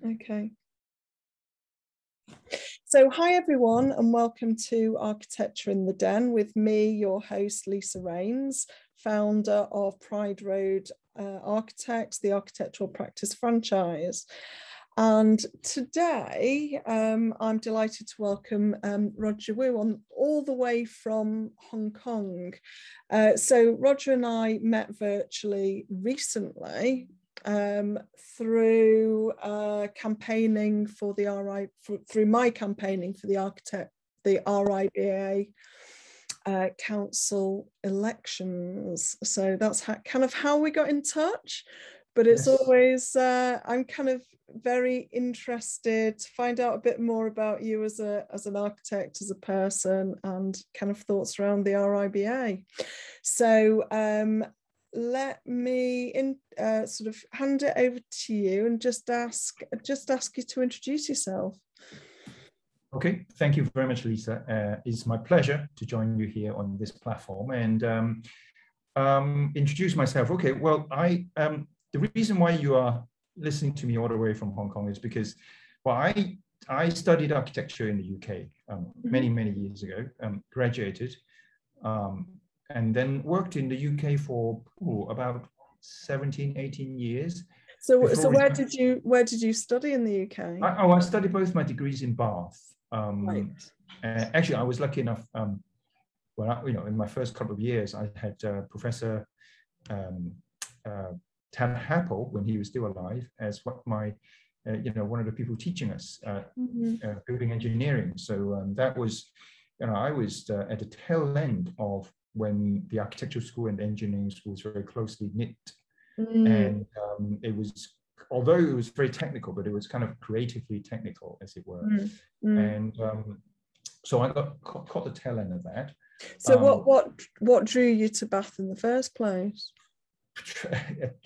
Okay. So hi everyone, and welcome to Architecture in the Den with me, your host Lisa Rains, founder of Pride Road Architects, the architectural practice franchise. And today I'm delighted to welcome Roger Wu all the way from Hong Kong. So Roger and I met virtually recently through campaigning for the through my campaigning for the RIBA council elections. So that's kind of how we got in touch. But it's always, I'm kind of very interested to find out a bit more about you as an architect, as a person, and kind of thoughts around the RIBA. So let me sort of hand it over to you and just ask you to introduce yourself. Okay, thank you very much, Lisa. It's my pleasure to join you here on this platform and introduce myself. Okay, well, the reason why you are listening to me all the way from Hong Kong is because, well, I studied architecture in the UK many years ago, graduated, and then worked in the UK for about 17, 18 years. So where did you study in the UK? I studied both my degrees in Bath. Right. Actually, I was lucky enough. Well, in my first couple of years, I had Professor Tai Hang, when he was still alive, as my one of the people teaching us building engineering. So that was, I was at the tail end of when the architectural school and engineering school was very closely knit, and it was, although it was very technical, but it was kind of creatively technical, as it were. And so I caught the tail end of that. So what drew you to Bath in the first place?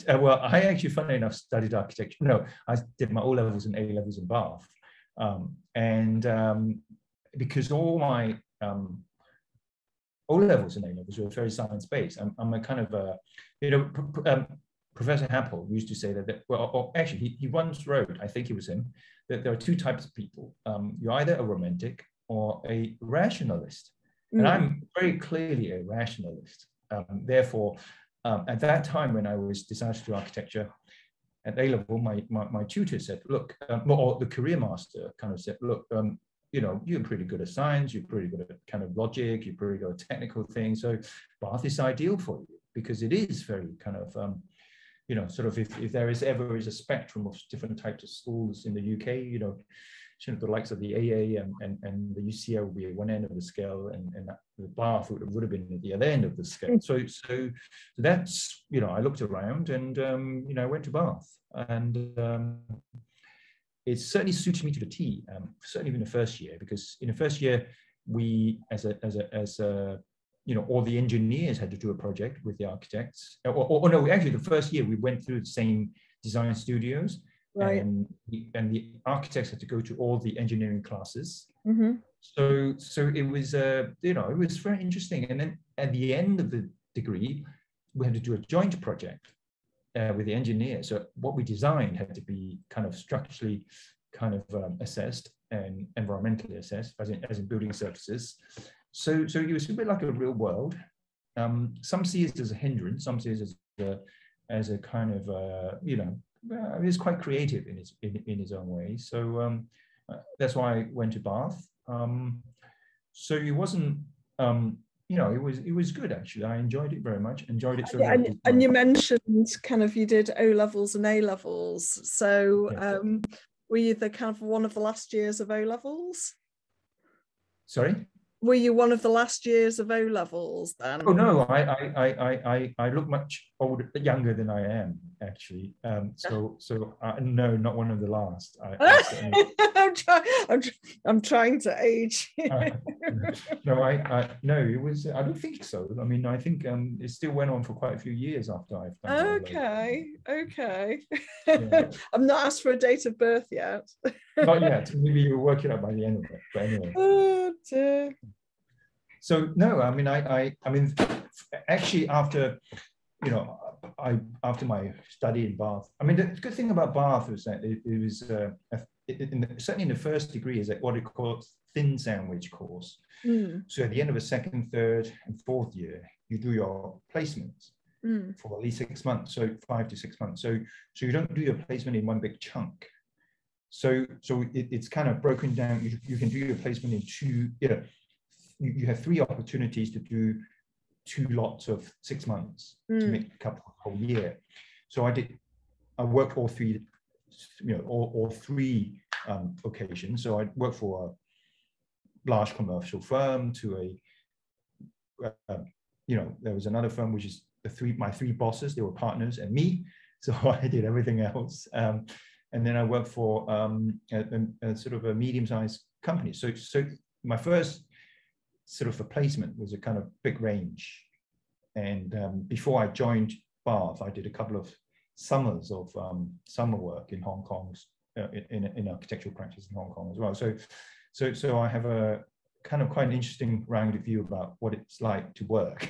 Well, I actually, funnily enough, studied architecture. No, I did my O-levels and A-levels in Bath. Because all my O-levels and A-levels were very science-based. I'm a kind of Professor Hampel used to say that well, actually, he once wrote, I think it was him, that there are two types of people. You're either a romantic or a rationalist. And I'm very clearly a rationalist. Therefore, at that time when I was decided to do architecture at A-level, my tutor said, look, or the career master kind of said, look, you're pretty good at science, you're pretty good at kind of logic, you're pretty good at technical things. So Bath is ideal for you because it is very kind of, sort of if there is ever a spectrum of different types of schools in the UK, the likes of the AA and the UCL would be at one end of the scale, and the Bath would have been at the other end of the scale. So that's, I looked around and, I went to Bath, and it certainly suited me to the T, certainly in the first year, because in the first year, we, as all the engineers had to do a project with the architects. Or no, actually the first year we went through the same design studios. Right. And the architects had to go to all the engineering classes. So it was, it was very interesting. And then at the end of the degree, we had to do a joint project with the engineers. So what we designed had to be kind of structurally kind of assessed and environmentally assessed, as in building services. So it was a bit like a real world. Some see it as a hindrance, some see it as a kind of, it's quite creative in his own way. So that's why I went to Bath. So it wasn't, it was good actually. I enjoyed it very much. Enjoyed it so much. And you mentioned kind of you did O-levels and A-levels. So yeah. Were you the kind of one of the last years of O-levels? Sorry? Were you one of the last years of O-levels then? Oh no, I look much younger than I am actually. So no, not one of the last. I'm trying to age. No, it was. I don't think so. I mean, I think it still went on for quite a few years after I've done. Okay. Yeah. I'm not asked for a date of birth yet. Not yet. Maybe you were working out by the end of it. But anyway. Oh dear. So no, I mean, I mean, actually, after you know, after my study in Bath, I mean, the good thing about Bath was that it was certainly in the first degree is what it calls thin sandwich course. So at the end of the second, third, and fourth year, you do your placements for at least 6 months, so 5 to 6 months. So you don't do your placement in one big chunk. So it's kind of broken down. You can do your placement in two. You have 3 opportunities to do 2 lots of 6 months to make up a whole year. So I worked all 3, all 3 occasions. So I worked for a large commercial firm to a, there was another firm which is my 3 bosses. They were partners and me. So I did everything else. And then I worked for a sort of a medium-sized company. So my first sort of a placement was a kind of big range. And before I joined Bath, I did a couple of summers of summer work in Hong Kong, in architectural practice in Hong Kong as well. So I have a kind of quite an interesting rounded view about what it's like to work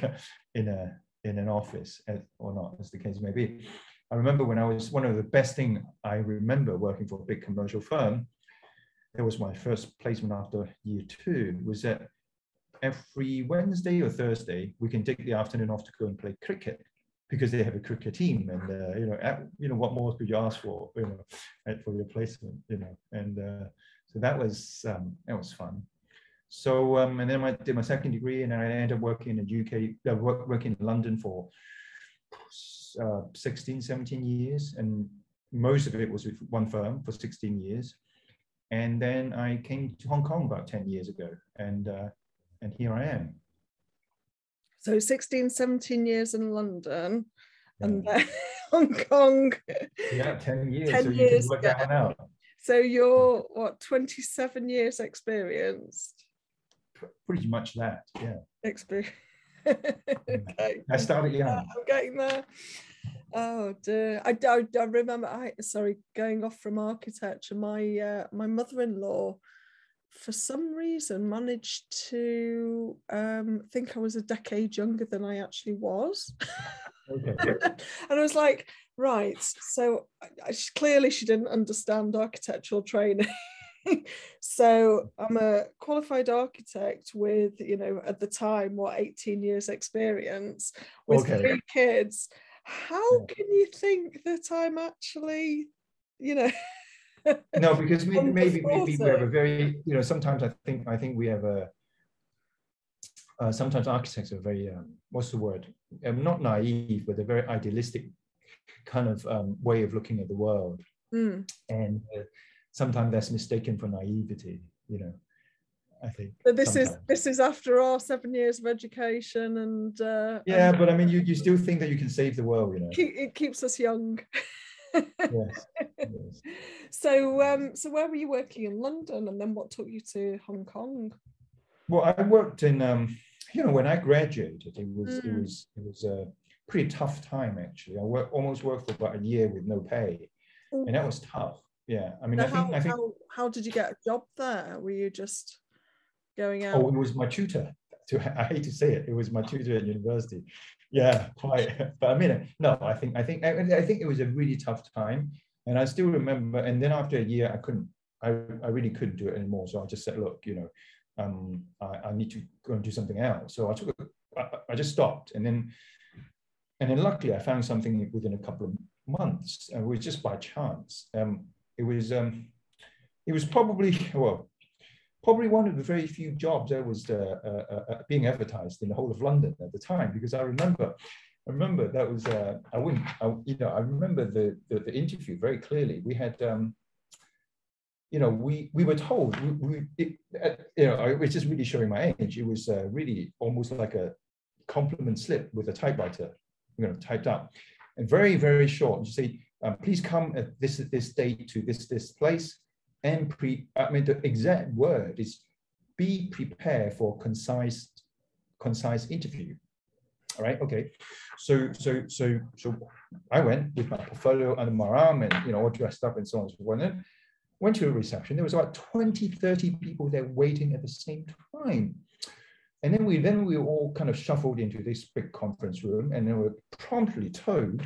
in an office, or not, as the case may be. I remember when I was, one of the best thing I remember working for a big commercial firm, it was my first placement after year 2, was that every Wednesday or Thursday, we can take the afternoon off to go and play cricket because they have a cricket team. And, what more could you ask for, for your placement, and so that was fun. So, and then I did my second degree, and I ended up working in the UK, working in London for 16, 17 years. And most of it was with one firm for 16 years. And then I came to Hong Kong about 10 years ago, and here I am. So 16, 17 years in London, and then Hong Kong. Yeah, 10 years. 10 so years you can work that one out. So you're, what, 27 years experienced? Pretty much that, yeah. Experience. Okay. I started young. I'm getting there. Oh dear. I remember, going off from architecture, my mother-in-law, for some reason, managed to think I was a decade younger than I actually was. Okay. And I was like, right, so clearly she didn't understand architectural training. So I'm a qualified architect with, at the time, 18 years experience with 3 kids. How can you think that I'm actually, No, because maybe we have a very, sometimes I think we have a, sometimes architects are very, what's the word? Not naive, but a very idealistic kind of way of looking at the world. And sometimes that's mistaken for naivety, I think. But this is after our 7 years of education and but I mean, you still think that you can save the world, It keeps us young. Yes. So where were you working in London, and then what took you to Hong Kong? Well, I worked in when I graduated, it was a pretty tough time actually. I almost worked for about a year with no pay, and that was tough. Yeah, I mean, so how did you get a job there? Were you just going out? Oh, it was my tutor. I hate to say it, it was my tutor at university. Yeah, quite. But I mean, no, I think it was a really tough time, and I still remember. And then after a year, I really couldn't do it anymore. So I just said, look, I need to go and do something else. So I just stopped, and then luckily I found something within a couple of months. It was just by chance. It was probably one of the very few jobs that was being advertised in the whole of London at the time, because I remember that was I remember the interview very clearly. We had we were told it's just really showing my age. It was really almost like a compliment slip with a typewriter, typed up, and very, very short. You say, please come at this date to this place. And the exact word is, be prepared for concise interview. All right, okay. So I went with my portfolio under my arm and all dressed up and so on and so forth. And went to a reception. There was about 20, 30 people there waiting at the same time. And then we all kind of shuffled into this big conference room, and then we were promptly told,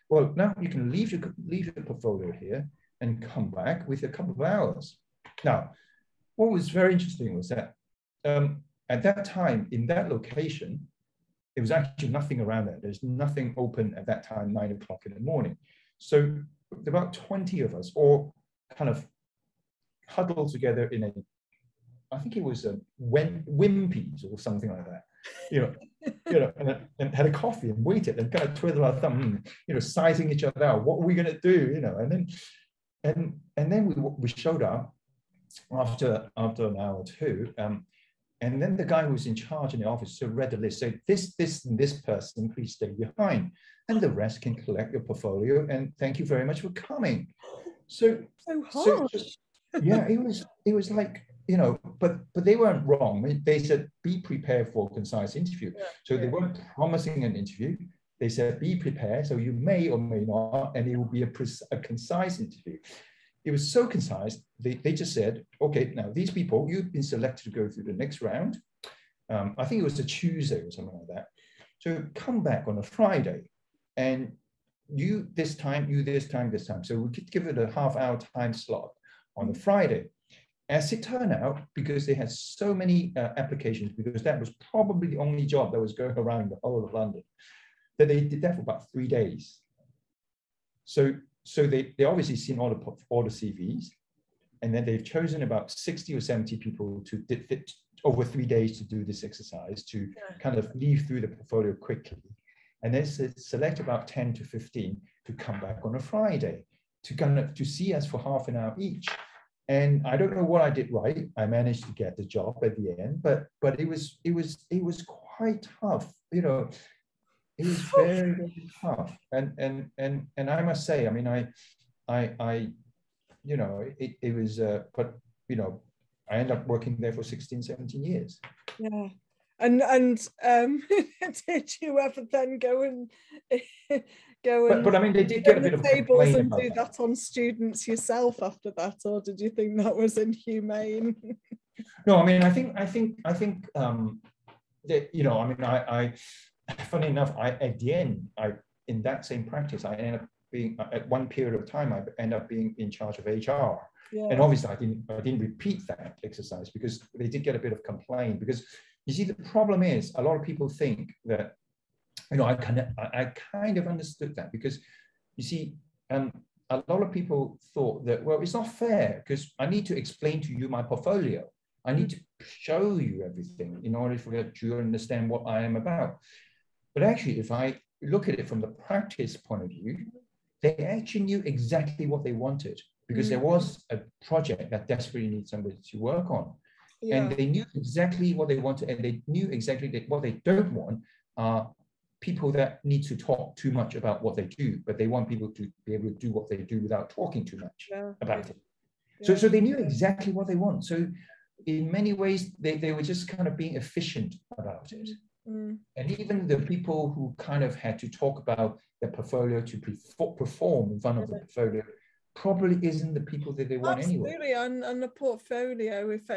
well, now you can leave your portfolio here and come back with a couple of hours. Now, what was very interesting was that at that time, in that location, there was actually nothing around there. There's nothing open at that time, 9 o'clock in the morning. So about 20 of us all kind of huddled together in a, I think it was a Wimpy's or something like that, and had a coffee and waited and kind of twiddled our thumb, sizing each other out. What are we going to do, and then we showed up after an hour or two, and then the guy who was in charge in the office read the list, said, this and this person, please stay behind, and the rest can collect your portfolio. And thank you very much for coming. So harsh. Yeah, it was like, but they weren't wrong. They said, be prepared for a concise interview. Yeah, so they weren't promising an interview. They said, be prepared. So you may or may not, and it will be a concise interview. It was so concise, they just said, okay, now these people, you've been selected to go through the next round. I think it was a Tuesday or something like that. So come back on a Friday, and you this time, you this time. So we could give it a half-hour time slot on the Friday. As it turned out, because they had so many applications, because that was probably the only job that was going around the whole of London, that they did that for about 3 days. So they obviously seen all the CVs, and then they've chosen about 60 or 70 people to over 3 days to do this exercise, to kind of leaf through the portfolio quickly, and then select about 10 to 15 to come back on a Friday to see us for half an hour each. And I don't know what I did right. I managed to get the job at the end, but it was quite tough, It was very, very tough, and I must say, I mean, it was, but I ended up working there for 16, 17 years. Yeah, and did you ever then go and But I mean, they did get a bit of tables and do that on students yourself after that, or did you think that was inhumane? No, I mean, I think that I mean, funny enough, at the end, in that same practice, I ended up being, at one period of time, I ended up being in charge of HR. Yeah. And obviously, I didn't repeat that exercise because they did get a bit of complaint. Because you see, the problem is a lot of people think that, I kind of understood that, because you see, a lot of people thought that, well, it's not fair because I need to explain to you my portfolio. I need to show you everything in order for you to understand what I am about. But actually, if I look at it from the practice point of view, they actually knew exactly what they wanted, because there was a project that desperately needs somebody to work on. Yeah. And they knew exactly what they wanted, and they knew exactly what they don't want are people that need to talk too much about what they do, but they want people to be able to do what they do without talking too much about it. Yeah. So they knew exactly what they want. So in many ways, they were just kind of being efficient about it. And even the people who kind of had to talk about their portfolio to perform in front of the portfolio probably isn't the people that they want anyway. Absolutely, and the portfolio, if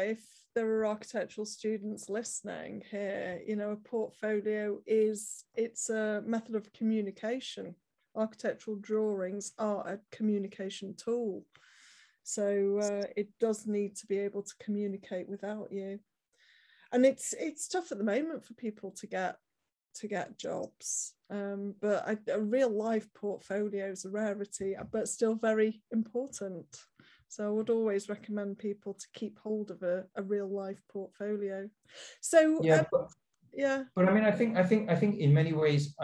there are architectural students listening here, a portfolio it's a method of communication. Architectural drawings are a communication tool. So it does need to be able to communicate without you. And it's tough at the moment for people to get jobs, but a real life portfolio is a rarity, but still very important. So I would always recommend people to keep hold of a real life portfolio. So but I mean, I think in many ways,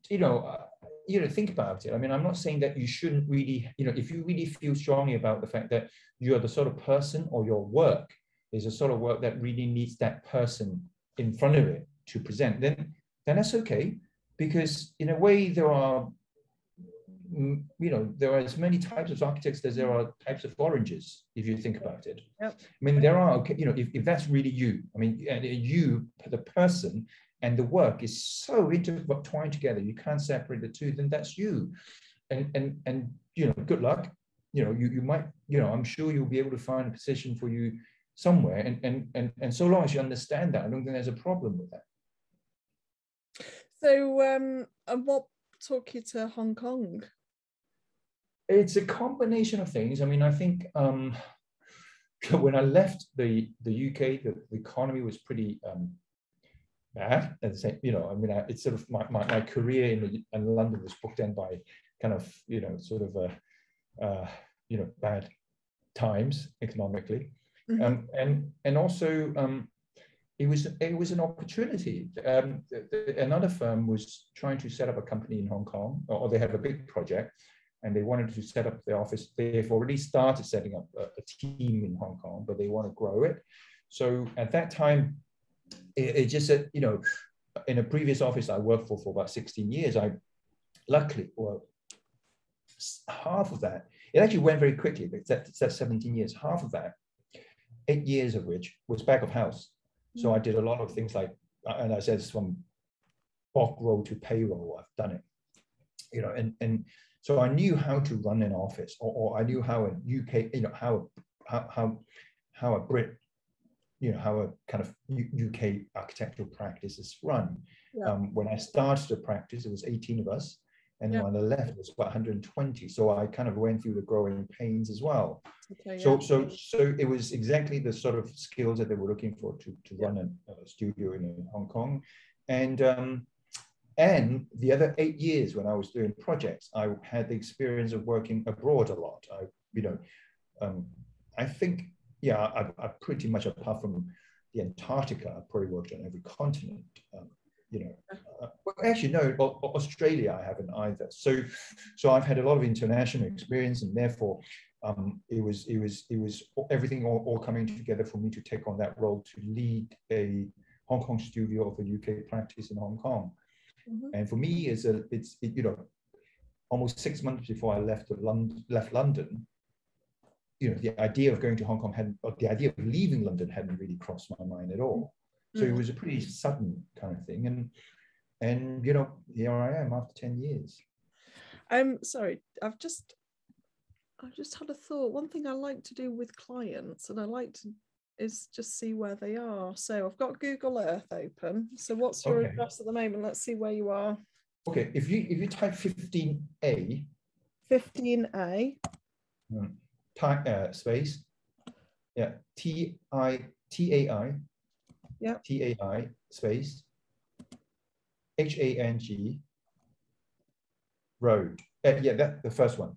think about it. I mean, I'm not saying that you shouldn't really, if you really feel strongly about the fact that you're the sort of person, or your work is a sort of work that really needs that person in front of it to present, then that's okay, because in a way there are as many types of architects as there are types of oranges, if you think about it. Yep. I mean, there are, if that's really you, I mean, you, the person, and the work is so intertwined together, you can't separate the two, then that's you. And good luck. You might, I'm sure you'll be able to find a position for you somewhere. And so long as you understand that, I don't think there's a problem with that. So, and what took you to Hong Kong? It's a combination of things. I mean, I think when I left the UK, the economy was pretty bad. At the same, you know, I mean, it's sort of my career in London was booked by kind of, you know, sort of you know, bad times economically, and also it was an opportunity. Another firm was trying to set up a company in Hong Kong, or they have a big project, and they wanted to set up their office. They've already started setting up a team in Hong Kong, but they want to grow it. So at that time, it just said, you know, in a previous office I worked for about 16 years, I luckily, well, half of that, it actually went very quickly, but that's 17 years, half of that, 8 years of which was back of house. So I did a lot of things like, and I said from bulk roll to payroll, I've done it, you know, and so I knew how to run an office, or I knew how a UK, you know, how a Brit, you know, how a kind of UK architectural practice is run. Yeah. When I started the practice, it was 18 of us, and when I left, it was about 120. So I kind of went through the growing pains as well. Okay, so it was exactly the sort of skills that they were looking for to run a studio in Hong Kong. And the other 8 years when I was doing projects, I had the experience of working abroad a lot. I think, I pretty much, apart from the Antarctica, I probably worked on every continent. You know, well, actually, no, Australia I haven't either. So I've had a lot of international experience, and therefore it was everything all coming together for me to take on that role to lead a Hong Kong studio of a UK practice in Hong Kong. And for me, it's you know, almost 6 months before I left London, you know, the idea of going to Hong Kong or the idea of leaving London hadn't really crossed my mind at all. So it was a pretty sudden kind of thing, and you know, here I am after 10 years. Sorry, I've just had a thought. One thing I like to do with clients, and I like to, is just see where they are. So I've got Google Earth open. So what's your address at the moment? Let's see where you are. Okay, if you type 15A. 15A. Space. Yeah. TAI. Yeah. TAI space HANG road. Yeah, that's the first one.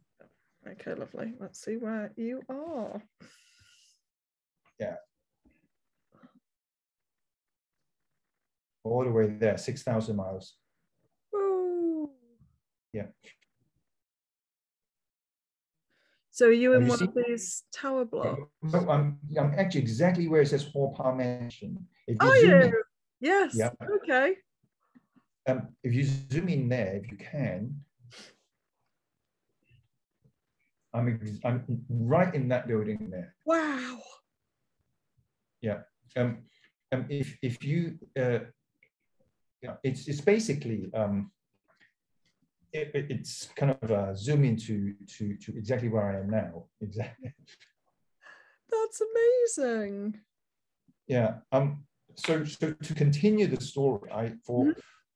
Okay, lovely. Let's see where you are. Yeah. All the way there, 6,000 miles. Ooh. Yeah. So are you in one of these tower blocks? No, I'm actually exactly where it says Haw Par Mansion. If you zoom in, yes. Yeah. Okay. If you zoom in there, if you can, I'm right in that building there. Wow. Yeah. If you yeah, it's basically it's kind of zoom into to exactly where I am now. Exactly. That's amazing. Yeah. So to continue the story,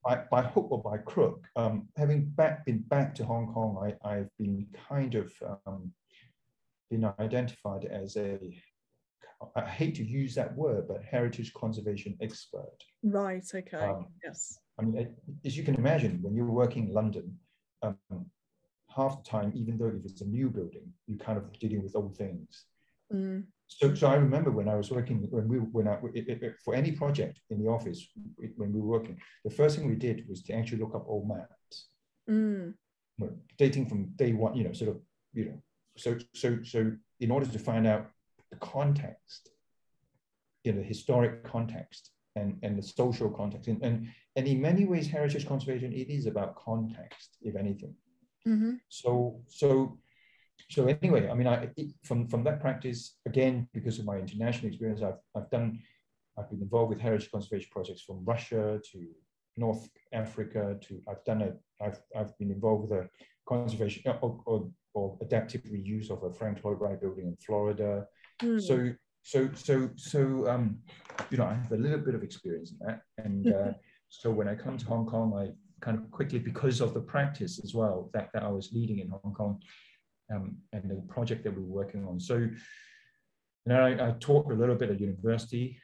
by hook or by crook, having been back to Hong Kong, I've been kind of been identified as I hate to use that word, but heritage conservation expert. Right. Okay. Yes. I mean, as you can imagine, when you're working in London, half the time, even though if it's a new building, you're kind of dealing with old things. So I remember when I was working, for any project in the office, when we were working, the first thing we did was to actually look up old maps, you know, dating from day one, you know, sort of, you know, so in order to find out the context, you know, the historic context and the social context, and in many ways, heritage conservation, it is about context, if anything. So anyway, I mean, from that practice, again, because of my international experience, I've been involved with heritage conservation projects from Russia to North Africa to I've been involved with a conservation or adaptive reuse of a Frank Lloyd Wright building in Florida. So you know, I have a little bit of experience in that. And so when I come to Hong Kong, I kind of quickly, because of the practice as well that I was leading in Hong Kong, and the project that we were working on. So then I taught a little bit at university,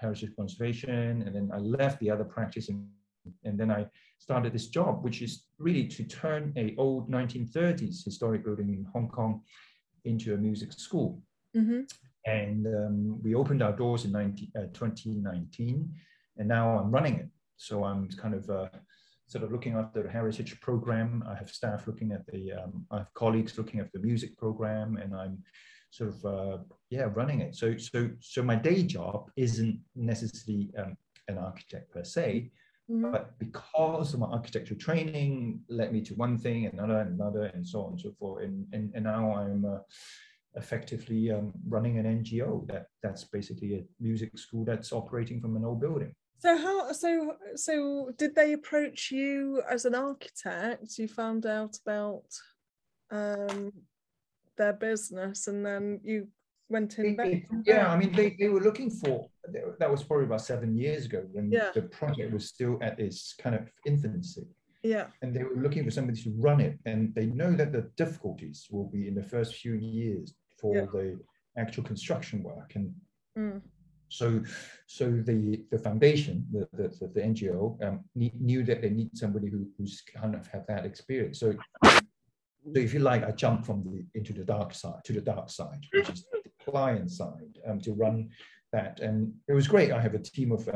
heritage conservation, and then I left the other practice, and then I started this job, which is really to turn an old 1930s historic building in Hong Kong into a music school. Mm-hmm. And we opened our doors in 2019, and now I'm running it. So I'm kind of sort of looking after the heritage program. I have staff looking at the, I have colleagues looking at the music program, and I'm sort of, running it. So my day job isn't necessarily an architect per se, Mm-hmm. but because of my architectural training led me to one thing, another, and so on and so forth. And now I'm effectively running an NGO that's basically a music school that's operating from an old building. So did they approach you as an architect? You found out about their business, and then you went in. Yeah, I mean, they were looking for, that was probably about 7 years ago when the project was still at its kind of infancy. Yeah. And they were looking for somebody to run it. And they know that the difficulties will be in the first few years for the actual construction work. And so the foundation, the NGO, knew that they need somebody who's kind of had that experience. So if you like, I jumped into the dark side, which is the client side, to run that. And it was great. I have a team of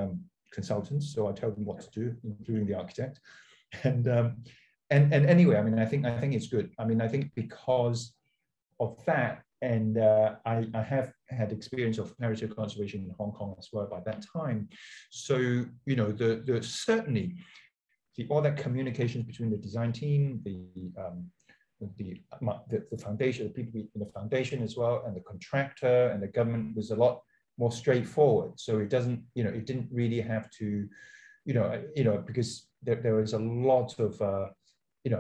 consultants, so I tell them what to do, including the architect. And anyway, I mean, I think it's good. I mean, I think because of that, and I have had experience of heritage conservation in Hong Kong as well by that time. So, you know, certainly all that communications between the design team, the foundation, the people in the foundation as well, and the contractor and the government was a lot more straightforward. So it doesn't, you know, it didn't really have to, because there was a lot of, it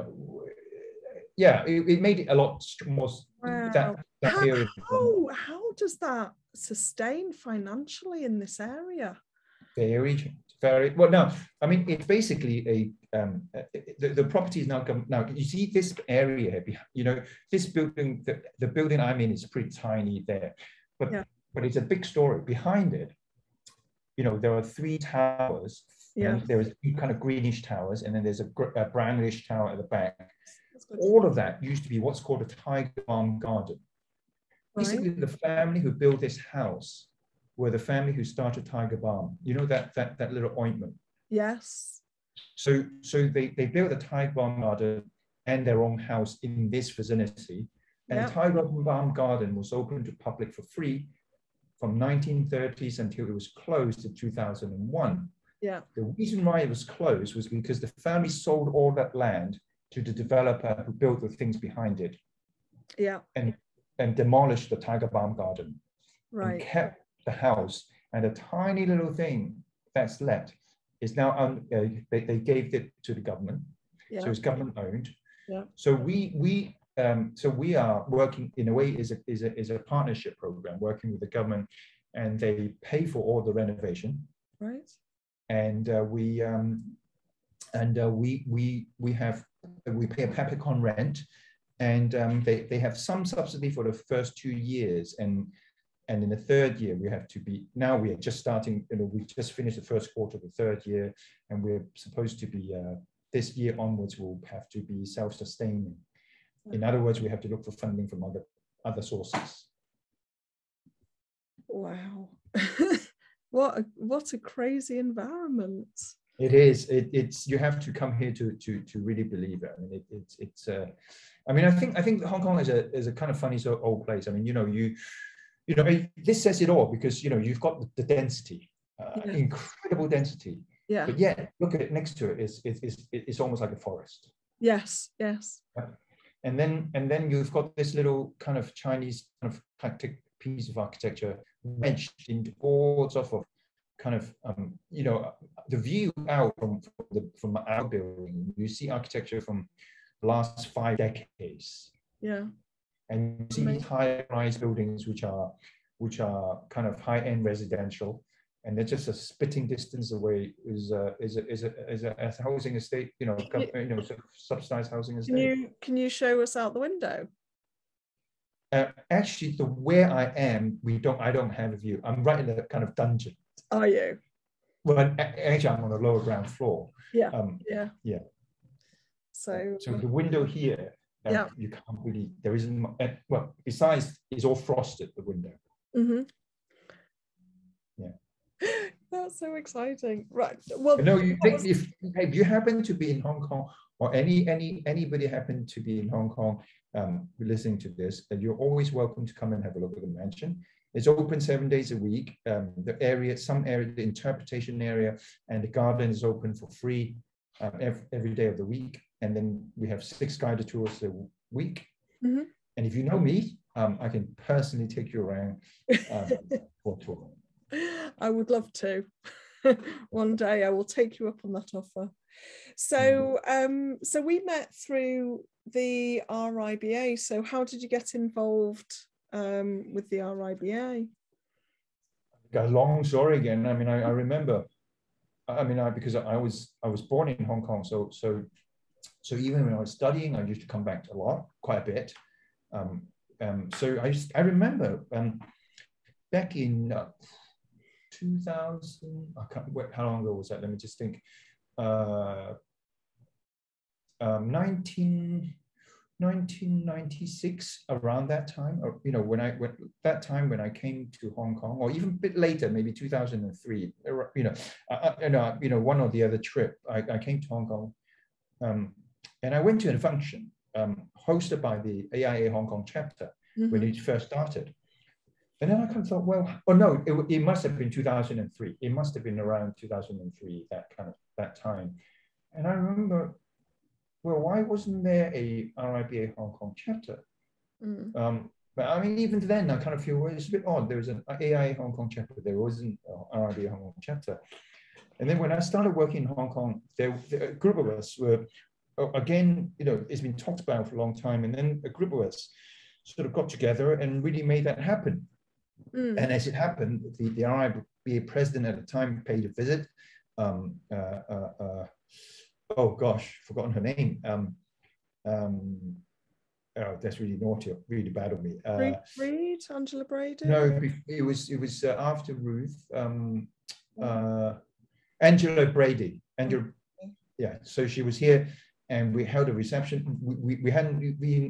made it a lot more. Wow. That period. How does that sustain financially in this area? Very well. Now, I mean, it's basically the property is now you see this area, you know, this building, the building I'm in is pretty tiny there, but it's a big story behind it. You know, there are 3 towers. And there is 2 kind of greenish towers, and then there's a brownish tower at the back. All of that used to be what's called a tiger balm garden. Right. Basically, the family who built this house were the family who started Tiger Balm. You know, that little ointment. Yes. So they built a Tiger Balm garden and their own house in this vicinity. And Tiger Balm garden was open to public for free from 1930s until it was closed in 2001. Yeah. The reason why it was closed was because the family sold all that land to the developer who built the things behind it. Yeah. And demolished the Tiger Balm garden. Right. And kept the house, and a tiny little thing that's left is now they gave it to the government. Yeah. So it's government owned. Yeah. So we are working in a way is a partnership program working with the government, and they pay for all the renovation. Right. And we pay a peppercorn rent, and they have some subsidy for the first 2 years, and in the 3rd year we have to be. Now we are just starting. You know, we just finished the first quarter of the 3rd year, and we're supposed to be this year onwards we'll have to be self-sustaining. In other words, we have to look for funding from other sources. Wow. What a crazy environment. It is. It's you have to come here to really believe it. I mean, it's. I mean, I think Hong Kong is a kind of funny sort of old place. I mean, you know, this says it all, because you know you've got the density, incredible density. Yeah. But yet, look at it next to it. It's almost like a forest. Yes. Yes. And then you've got this little kind of Chinese kind of eclectic piece of architecture wedged into all sorts of kind of you know, the view out from our building. You see architecture from the last 5 decades. Yeah. And you see these high-rise buildings which are which are kind of high-end residential, and they're just a spitting distance away is a housing estate, sort of subsidized housing estate. Can you show us out the window? Actually, where I am, I don't have a view. I'm right in a kind of dungeon. Are you? Well, actually, I'm on the lower ground floor. Yeah. Yeah. So the window here, you can't really. There isn't. Well, besides, it's all frosted. The window. Mm-hmm. Yeah. That's so exciting, right? Well, no, if you happen to be in Hong Kong, or anybody happen to be in Hong Kong, listening to this, that you're always welcome to come and have a look at the mansion. It's open 7 days a week. The interpretation area and the garden is open for free every day of the week. And then we have 6 guided tours a week. Mm-hmm. And if you know me, I can personally take you around for a tour. I would love to. One day I will take you up on that offer. So, so we met through the RIBA. So how did you get involved with the RIBA? A long story again. I mean, I remember. Because I was born in Hong Kong, so even when I was studying, I used to come back quite a bit. So I remember back in 2000. I can't. How long ago was that? Let me just think. 1996, around that time, or when I came to Hong Kong, or even a bit later, maybe 2003. One or the other trip, I came to Hong Kong, and I went to a function hosted by the AIA Hong Kong chapter when it first started. And then I kind of thought, well, no, it must have been 2003. It must have been around 2003, that time. And I remember, well, why wasn't there a RIBA Hong Kong chapter? But I mean, even then, I kind of feel, well, it's a bit odd. There was an AIA Hong Kong chapter. There wasn't an RIBA Hong Kong chapter. And then when I started working in Hong Kong, a group of us were, again, it's been talked about for a long time. And then a group of us sort of got together and really made that happen. And as it happened, the RIBA president at the time paid a visit. Oh gosh, forgotten her name. Oh, that's really naughty, really bad of me. Angela Brady? No, it was after Ruth. Angela Brady. Yeah. So she was here, and we held a reception. We hadn't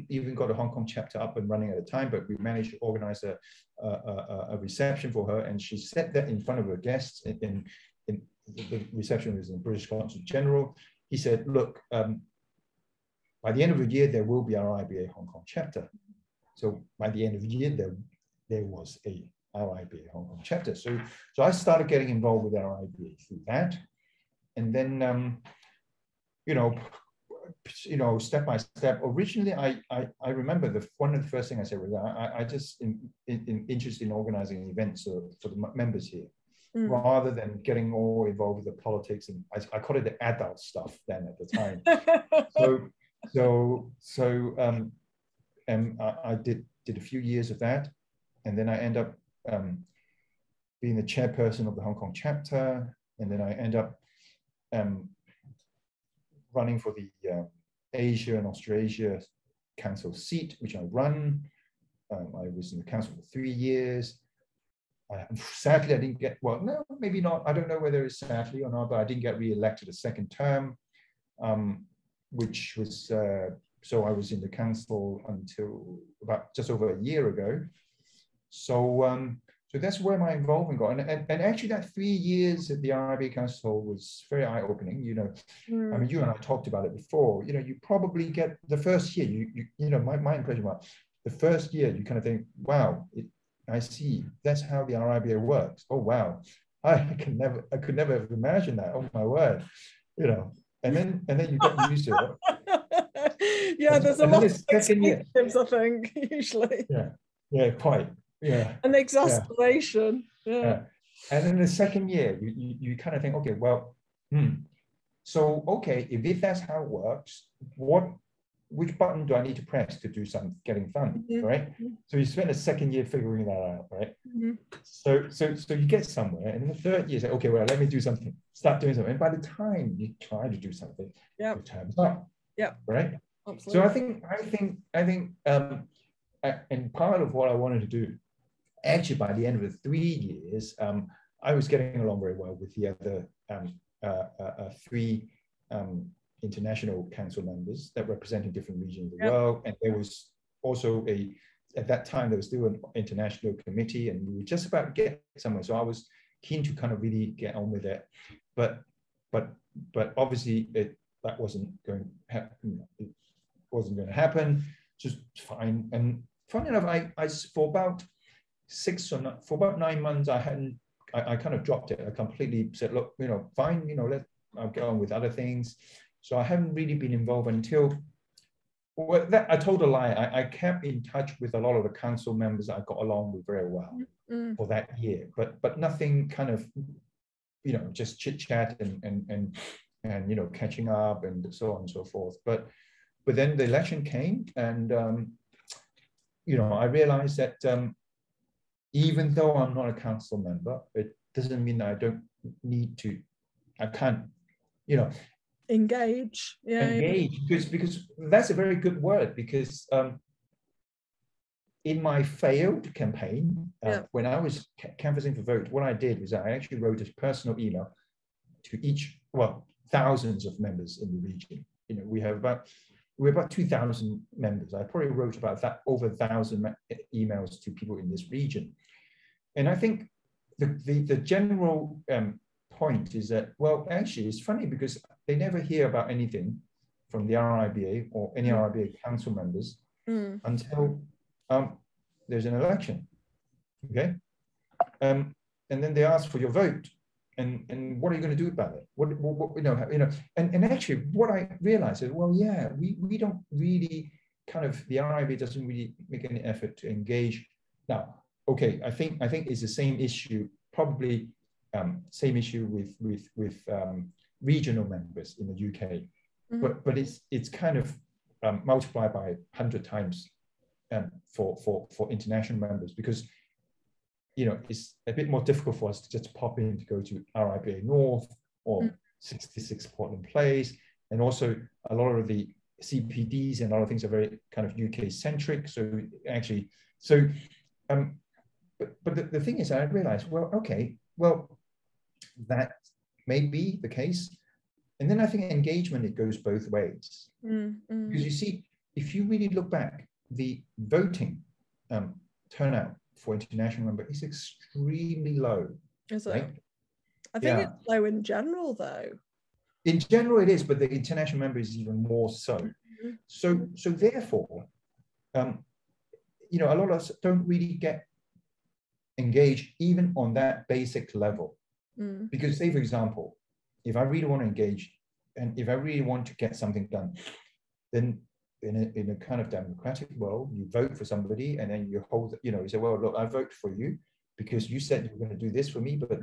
even got a Hong Kong chapter up and running at the time, but we managed to organize a reception for her, and she said that in front of her guests. In the reception was in British Consul General. He said, "Look, by the end of the year, there will be our RIBA Hong Kong chapter." So by the end of the year, there was a RIBA Hong Kong chapter. So I started getting involved with RIBA through that, and then step by step. Originally, I remember one of the first things I said was I just interested in organizing events for the members here. Rather than getting all involved with the politics, and I call it the adult stuff then at the time. I did a few years of that, and then I end up being the chairperson of the Hong Kong chapter, and then I end up running for the Asia and Australasia Council seat, which I run. I was in the council for 3 years. Sadly, I didn't get, well, no, maybe not. I don't know whether it's sadly or not, but I didn't get re-elected a second term, which was, so I was in the council until about just over a year ago. So that's where my involvement got. And actually that 3 years at the RIBA Council was very eye-opening. I mean, you and I talked about it before. You probably get the first year, my impression was the first year you kind of think, wow, I see. That's how the RIBA works. Oh wow, I could never have imagined that. Oh my word, And then you get used to it. Yeah, there's a lot of expletives, I think, usually. Yeah, quite. Yeah. An exasperation. Yeah. And then the second year, you kind of think, okay, well, so okay, if that's how it works, what which button do I need to press to do some getting funded, right? So you spend a second year figuring that out, right? So you get somewhere, and in the third year, you say, okay, well, let me do something, start doing something. And by the time you try to do something, your time's up, right? Absolutely. So I think, and part of what I wanted to do, actually, by the end of the 3 years, I was getting along very well with the other three international council members that represented different regions of the world. And there was also at that time, there was still an international committee, and we were just about to get somewhere. So I was keen to kind of really get on with it. But obviously that wasn't going to happen. It wasn't going to happen, just fine. And funny enough, I for about 9 months, I kind of dropped it. I completely said, look, fine, I'll get on with other things. So I haven't really been involved until, well, I told a lie. I kept in touch with a lot of the council members that I got along with very well for that year, but nothing kind of, just chit chat and catching up and so on and so forth. But then the election came, and I realized that even though I'm not a council member, it doesn't mean that I don't need to. I can't, engage. Because that's a very good word. Because in my failed campaign, when I was canvassing for vote, what I did was I actually wrote a personal email to each, thousands of members in the region. We're about 2,000 members. I probably wrote about over 1,000 emails to people in this region. And I think the general point is that, well, actually, it's funny because they never hear about anything from the RIBA or any RIBA council members until there's an election, okay? And then they ask for your vote. And what are you going to do about it? And actually, what I realized is, well, yeah, we don't really the RIBA doesn't really make any effort to engage. Now, okay, I think it's the same issue, probably same issue with regional members in the UK, but it's kind of multiplied by 100 times for international members, because it's a bit more difficult for us to just pop in to go to RIBA North or 66 Portland Place, and also a lot of the CPDs and a lot of things are very kind of UK centric. So actually, but the thing is, I realized, that may be the case. And then I think engagement, it goes both ways. Because you see, if you really look back, the voting turnout for international member is extremely low. Is it? Right? I think it's low in general, though. In general, it is, but the international member is even more so. So therefore, a lot of us don't really get engaged even on that basic level. Because, say, for example, if I really want to engage and if I really want to get something done, then in a kind of democratic world, you vote for somebody and then you hold, you say, well, look, I vote for you because you said you were going to do this for me, but,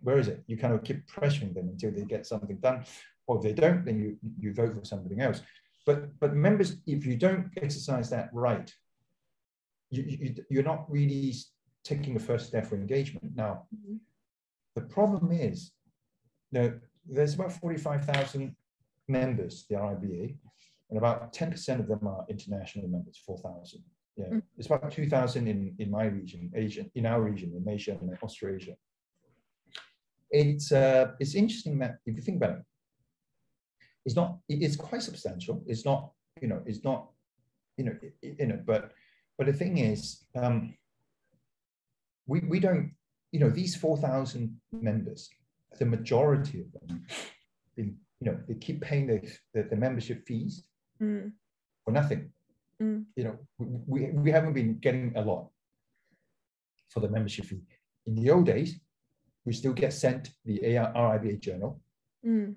where is it? You kind of keep pressuring them until they get something done. Or if they don't, then you vote for something else. But members, if you don't exercise that right, you're not really taking the first step for engagement. Now, the problem is, there's about 45,000 members, the RIBA, and about 10% of them are international members, 4,000. It's about 2,000 in my region, in our region, in Asia and Australasia. It's interesting that if you think about it, it's quite substantial. It's not, but the thing is, we don't, these 4,000 members, the majority of them, they keep paying the membership fees for nothing. We haven't been getting a lot for the membership fee. In the old days, we still get sent the RIBA journal. But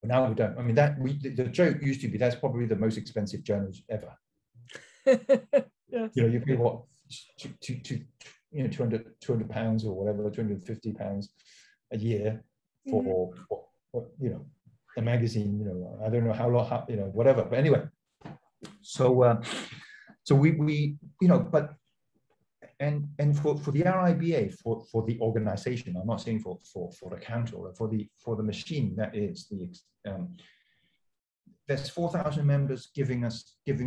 now we don't. I mean, the joke used to be that's probably the most expensive journals ever. Yes. You pay what, 200 pounds or whatever, 250 pounds a year for a magazine. I don't know how long, whatever. But anyway, So we you know, but and for the RIBA, for the organization, I'm not saying for the counter, or for the machine that is the there's 4,000 members giving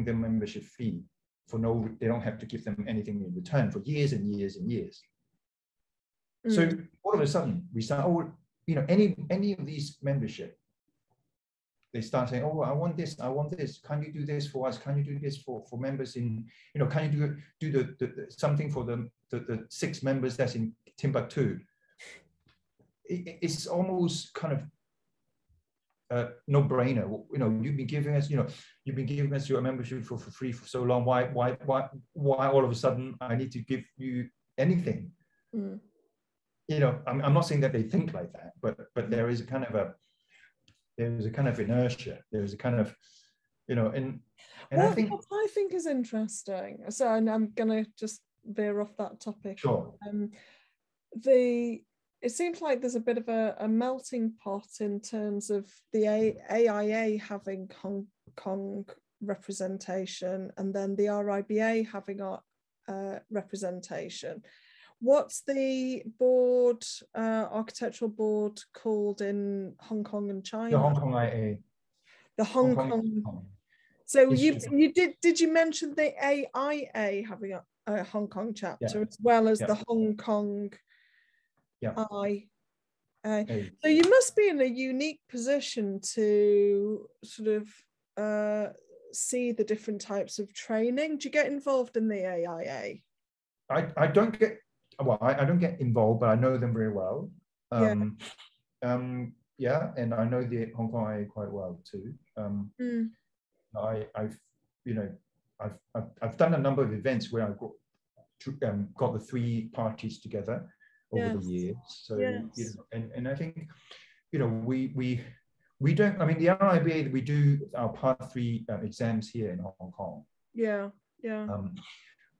them membership fee for they don't have to give them anything in return for years and years and years. So all of a sudden we start, you know, any of these membership, they start saying, oh, I want this. Can you do this for us? Can you do this for members in, you know, can you do the something for the 6 members that's in Timbuktu? It's almost kind of no-brainer. You know, you've been giving us your membership for free for so long. Why all of a sudden I need to give you anything? You know, I'm not saying that they think like that, but there is a kind of inertia. There's a kind of, you know, and what, I think what I think is interesting. So I'm gonna just veer off that topic. Sure. It seems like there's a bit of a melting pot in terms of the AIA having Hong Kong representation and then the RIBA having representation. What's the board, architectural board called in Hong Kong and China? The Hong Kong IA. The Hong Kong. So did you mention the AIA having a Hong Kong chapter as well as the Hong Kong? So you must be in a unique position to sort of see the different types of training. Do you get involved in the AIA? I don't get involved, but I know them very well. And I know the Hong Kong IA quite well too. I've done a number of events where I've got the 3 parties together over the years. So you know, and I think, you know, we don't, I mean, the RIBA, we do our part 3 exams here in Hong Kong.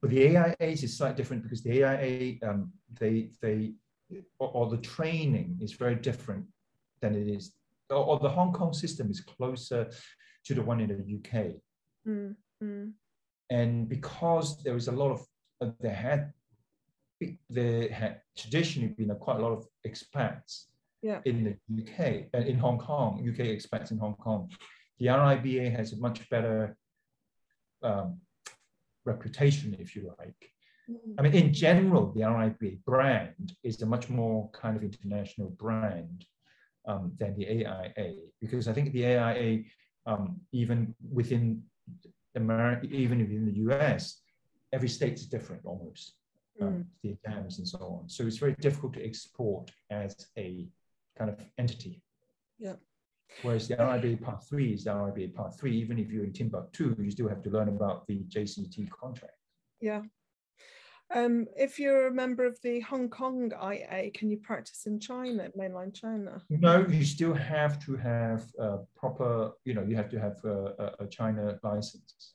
But the AIAs is slightly different because the AIA, the training is very different than it is, or the Hong Kong system is closer to the one in the UK. And because there is a lot of, there had traditionally been quite a lot of expats in the UK and in Hong Kong, UK expats in Hong Kong. The RIBA has a much better reputation, if you like. I mean, in general, the RIBA brand is a much more kind of international brand than the AIA, because I think the AIA, even within America, even within the US, every state is different almost. The exams and so on. So it's very difficult to export as a kind of entity. Whereas the RIBA Part 3 is the RIBA Part 3. Even if you're in Timbuktu, you still have to learn about the JCT contract. If you're a member of the Hong Kong IA, can you practice in China, mainland China? No, you still have to have proper, you know, you have to have a China license.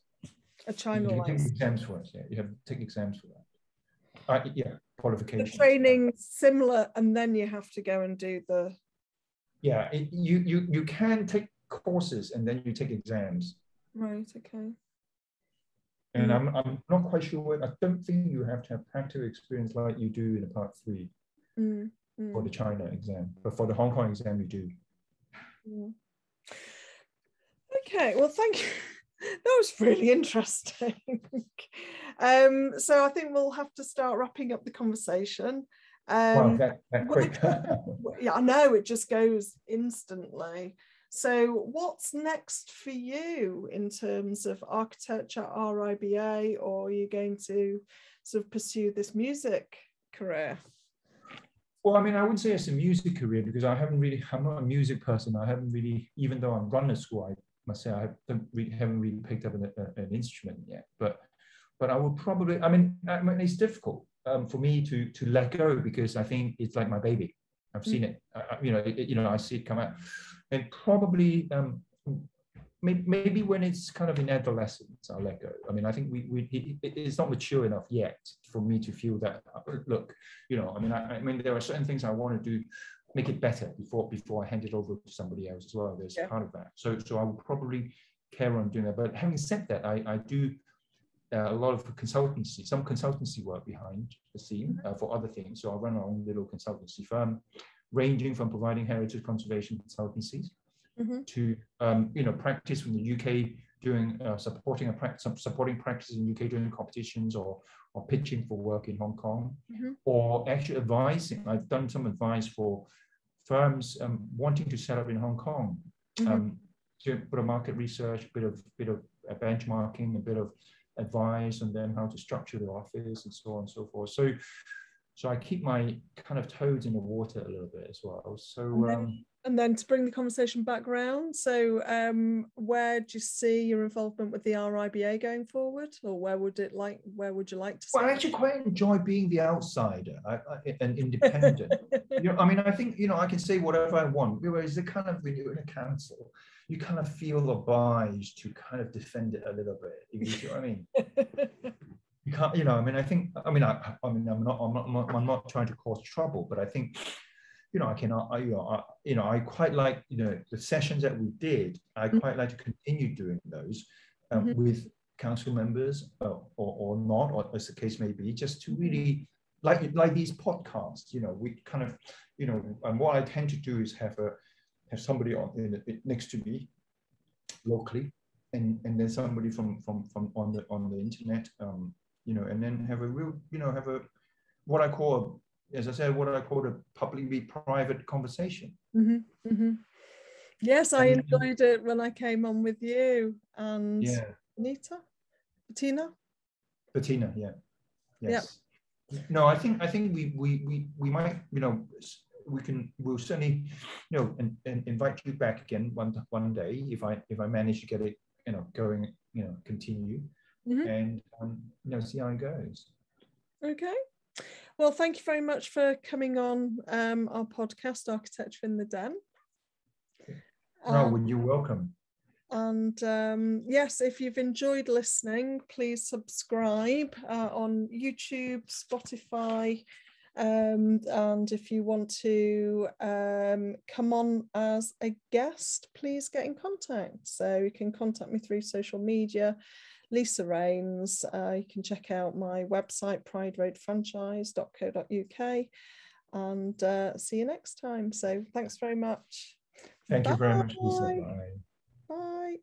A China license. You take exams for it, you have to take exams for that. Qualifications. The training similar, and then you have to go and do the. You can take courses and then you take exams. Right. Okay. And I'm not quite sure. I don't think you have to have practical experience like you do in the Part 3 for the China exam, but for the Hong Kong exam you do. Okay. Well, thank you. That was really interesting. So I think we'll have to start wrapping up the conversation. Wow, that quick. Yeah, I know, it just goes instantly. So what's next for you in terms of architecture, RIBA, or are you going to sort of pursue this music career? Well, I mean, I wouldn't say it's a music career because I'm not a music person. I haven't really, even though I'm gone to school, I must say I haven't really picked up an instrument yet. But I would probably, I mean, it's difficult for me to let go because I think it's like my baby. I've seen it, I see it come out, and probably maybe when it's kind of in adolescence, I'll let go. I mean, I think it's not mature enough yet for me to feel that. Look, I mean, there are certain things I want to do, make it better before I hand it over to somebody else as well. There's part of that. So I will probably carry on doing that. But having said that, I do a lot of some consultancy work behind the scene for other things. So I run our own little consultancy firm, ranging from providing heritage conservation consultancies to practice from the UK, doing supporting practice in UK doing competitions or pitching for work in Hong Kong, or actually advising. I've done some advice for firms wanting to set up in Hong Kong, to put a market research, bit of benchmarking, a bit of advice, and then how to structure the office and so on and so forth. So I keep my kind of toes in the water a little bit as well. So and then to bring the conversation back round, so where do you see your involvement with the RIBA going forward, or where would you like to see? Well, I actually quite enjoy being the outsider and independent. I mean, I think I can say whatever I want. Whereas the kind of, when you're in a council, you kind of feel obliged to kind of defend it a little bit. You see what I mean? You can't, I mean, I'm not trying to cause trouble, but I think, I quite like, the sessions that we did. I quite like to continue doing those with council members or not, or as the case may be, just to really like these podcasts. We kind of, and what I tend to do is have somebody next to me locally, and then somebody from on the internet, and then have a real, have a what I call a publicly private conversation. Yes, I enjoyed it when I came on with you and Bettina. Yeah. Yes. Yeah. No, I think we might, we'll certainly, and invite you back again one day if I manage to get it, going, continue, and see how it goes. Okay. Well, thank you very much for coming on our podcast, Architecture in the Den. No, you're welcome. And yes, if you've enjoyed listening, please subscribe on YouTube, Spotify, and if you want to come on as a guest, please get in contact. So you can contact me through social media, Lisa Rains. You can check out my website, prideroadfranchise.co.uk, and see you next time. So thanks very much. Thank you very much, Lisa. Bye. Bye.